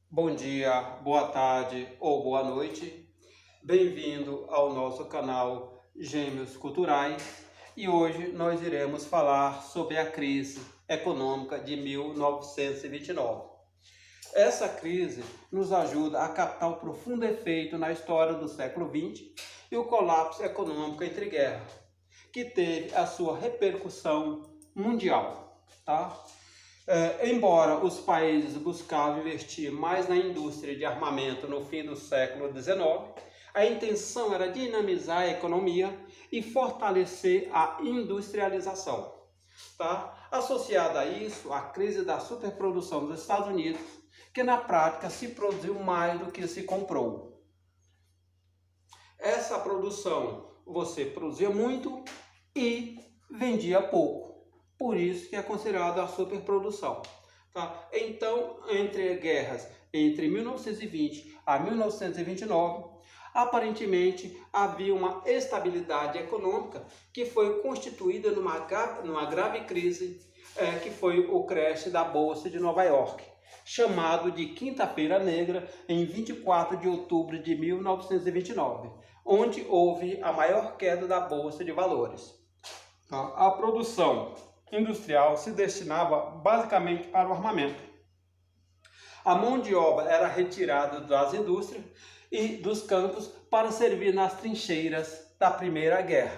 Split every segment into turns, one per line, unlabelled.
Bom dia, boa tarde ou boa noite. Bem-vindo ao nosso canal Gêmeos Culturais e hoje nós iremos falar sobre a crise econômica de 1929. Essa crise nos ajuda a captar o profundo efeito na história do século XX e o colapso econômico entre guerras, que teve a sua repercussão mundial, tá? Embora os países buscavam investir mais na indústria de armamento no fim do século XIX, a intenção era dinamizar a economia e fortalecer a industrialização. Tá? Associada a isso, a crise da superprodução dos Estados Unidos, que na prática se produziu mais do que se comprou. Essa produção você produzia muito e vendia pouco. Por isso que é considerada a superprodução. Tá? Então, entre guerras entre 1920 a 1929, aparentemente havia uma estabilidade econômica que foi constituída numa grave crise, que foi o crash da Bolsa de Nova York, chamado de Quinta-feira Negra, em 24 de outubro de 1929, onde houve a maior queda da Bolsa de Valores. A produção industrial se destinava basicamente para o armamento. A mão de obra era retirada das indústrias e dos campos para servir nas trincheiras da Primeira Guerra,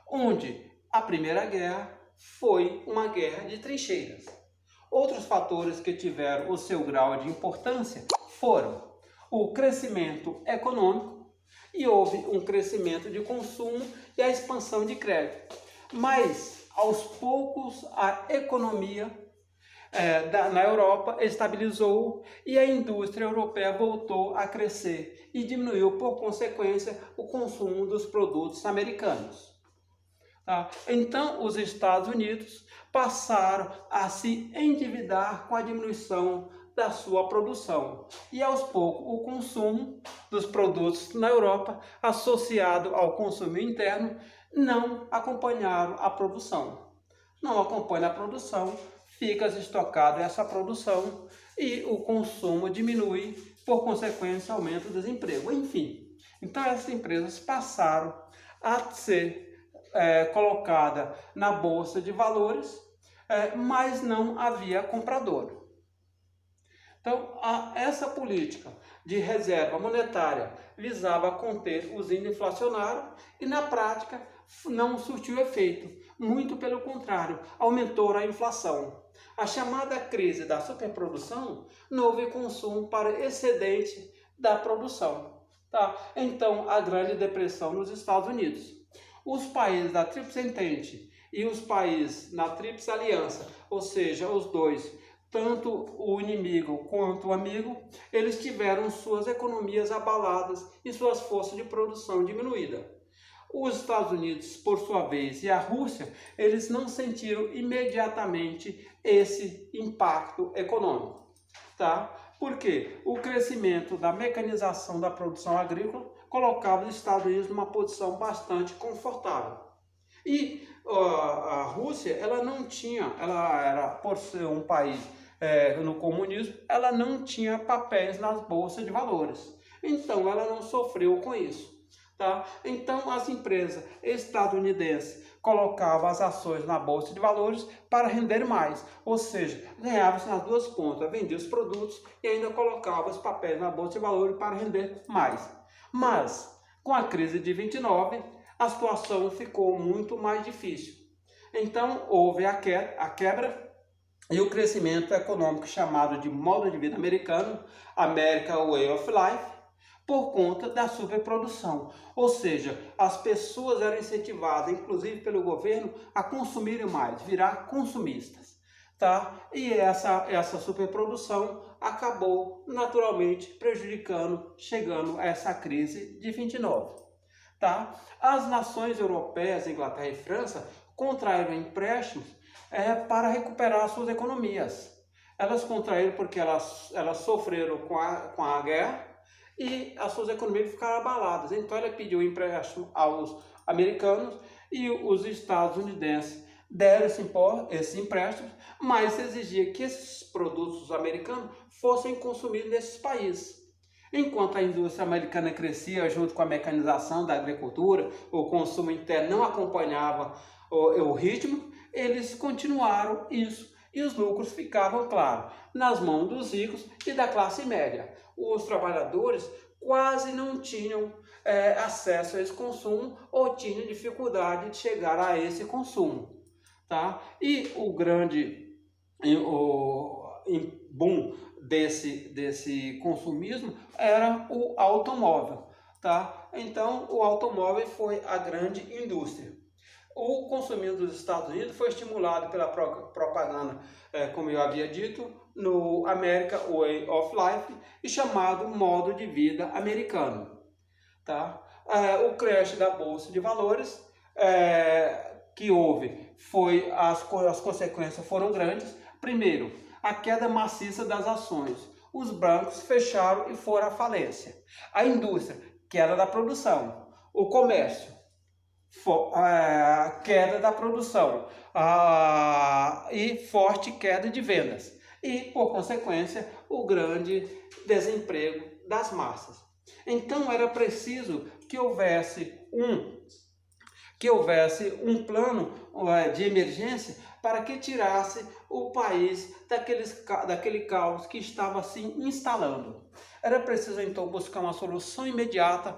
onde a Primeira Guerra foi uma guerra de trincheiras. Outros fatores que tiveram o seu grau de importância foram o crescimento econômico, e houve um crescimento de consumo e a expansão de crédito. Mas, aos poucos, a economia na Europa estabilizou e a indústria europeia voltou a crescer e diminuiu, por consequência, o consumo dos produtos americanos. Tá? Então, os Estados Unidos passaram a se endividar com a diminuição da sua produção. E, aos poucos, o consumo dos produtos na Europa, associado ao consumo interno, não acompanharam a produção. Não acompanha a produção, fica estocada essa produção e o consumo diminui, por consequência, aumenta o desemprego. Enfim, então essas empresas passaram a ser colocada na Bolsa de Valores, mas não havia comprador. Então, essa política de reserva monetária visava conter os índices inflacionários e, na prática, não surtiu efeito. Muito pelo contrário, aumentou a inflação. A chamada crise da superprodução não houve consumo para excedente da produção. Tá? Então, a Grande Depressão nos Estados Unidos. Os países da Tríplice Entente e os países na Tríplice Aliança, ou seja, os dois, tanto o inimigo quanto o amigo, eles tiveram suas economias abaladas e suas forças de produção diminuídas. Os Estados Unidos, por sua vez, e a Rússia, eles não sentiram imediatamente esse impacto econômico. Tá? Porque o crescimento da mecanização da produção agrícola colocava os Estados Unidos numa posição bastante confortável. E a Rússia, ela não tinha, ela era, por ser um país no comunismo, ela não tinha papéis nas bolsas de valores. Então, ela não sofreu com isso. Tá? Então, as empresas estadunidenses colocavam as ações na bolsa de valores para render mais, ou seja, ganhava-se nas duas pontas, vendia os produtos e ainda colocava os papéis na bolsa de valores para render mais. Mas, com a crise de 29, a situação ficou muito mais difícil. Então, houve a quebra e o crescimento econômico chamado de modo de vida americano, American Way of Life, por conta da superprodução. Ou seja, as pessoas eram incentivadas, inclusive pelo governo, a consumirem mais, virar consumistas. Tá? E essa superprodução acabou naturalmente prejudicando, chegando a essa crise de 29. Tá? As nações europeias, Inglaterra e França, contraíram empréstimos para recuperar suas economias. Elas contraíram porque elas sofreram com a guerra e as suas economias ficaram abaladas. Então ela pediu empréstimo aos americanos e os estadunidenses deram esse empréstimo, mas exigia que esses produtos americanos fossem consumidos nesses países. Enquanto a indústria americana crescia junto com a mecanização da agricultura, o consumo interno não acompanhava o ritmo, eles continuaram isso e os lucros ficavam, claro, nas mãos dos ricos e da classe média. Os trabalhadores quase não tinham acesso a esse consumo ou tinham dificuldade de chegar a esse consumo. Tá? E o grande boom desse consumismo era o automóvel. Tá? Então, o automóvel foi a grande indústria. O consumismo dos Estados Unidos foi estimulado pela propaganda, como eu havia dito, no American Way of Life e chamado modo de vida americano. Tá? O crash da Bolsa de Valores que houve, as consequências foram grandes. Primeiro, a queda maciça das ações. Os bancos fecharam e foram à falência. A indústria, queda da produção. O comércio, queda da produção e forte queda de vendas. E, por consequência, o grande desemprego das massas. Então, era preciso que houvesse um plano de emergência para que tirasse o país daquele caos que estava se instalando. Era preciso, então, buscar uma solução imediata,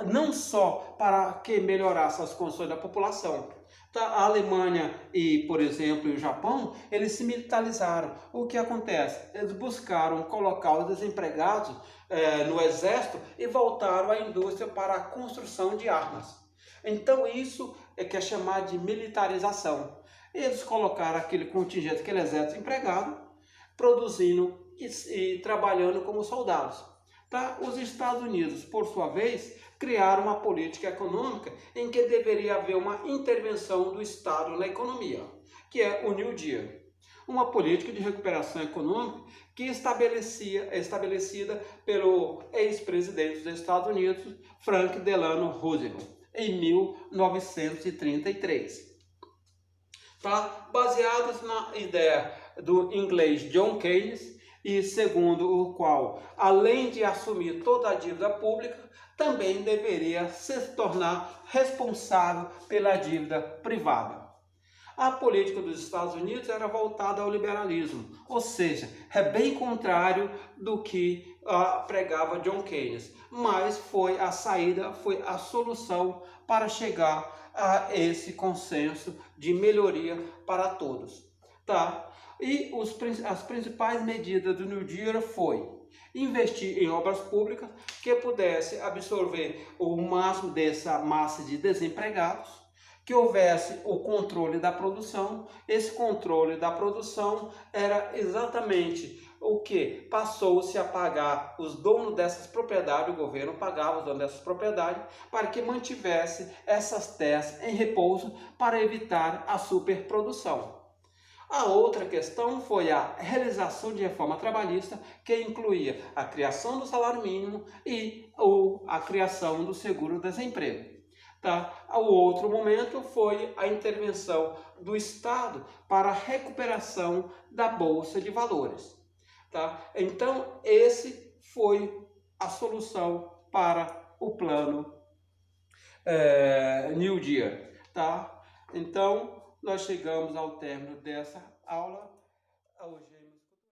não só para que melhorasse as condições da população. A Alemanha e, por exemplo, o Japão, eles se militarizaram. O que acontece? Eles buscaram colocar os desempregados no exército e voltaram à indústria para a construção de armas. Então isso é que é chamado de militarização. Eles colocaram aquele contingente, aquele exército empregado, produzindo e trabalhando como soldados. Tá? Os Estados Unidos, por sua vez, criaram uma política econômica em que deveria haver uma intervenção do Estado na economia, que é o New Deal. Uma política de recuperação econômica que é estabelecida pelo ex-presidente dos Estados Unidos, Franklin Delano Roosevelt, em 1933. Tá? Baseadas na ideia do inglês John Keynes, e segundo o qual, além de assumir toda a dívida pública, também deveria se tornar responsável pela dívida privada. A política dos Estados Unidos era voltada ao liberalismo, ou seja, é bem contrário do que pregava John Keynes, mas foi a saída, foi a solução para chegar a esse consenso de melhoria para todos. Tá? E as principais medidas do New Deal foi investir em obras públicas que pudesse absorver o máximo dessa massa de desempregados, que houvesse o controle da produção. Esse controle da produção era exatamente o que passou-se a pagar os donos dessas propriedades, o governo pagava os donos dessas propriedades para que mantivesse essas terras em repouso para evitar a superprodução. A outra questão foi a realização de reforma trabalhista, que incluía a criação do salário mínimo e a criação do seguro-desemprego. Tá? O outro momento foi a intervenção do Estado para a recuperação da Bolsa de Valores. Tá? Então, esse foi a solução para o plano New Deal. Tá? Então, nós chegamos ao término dessa aula. Hoje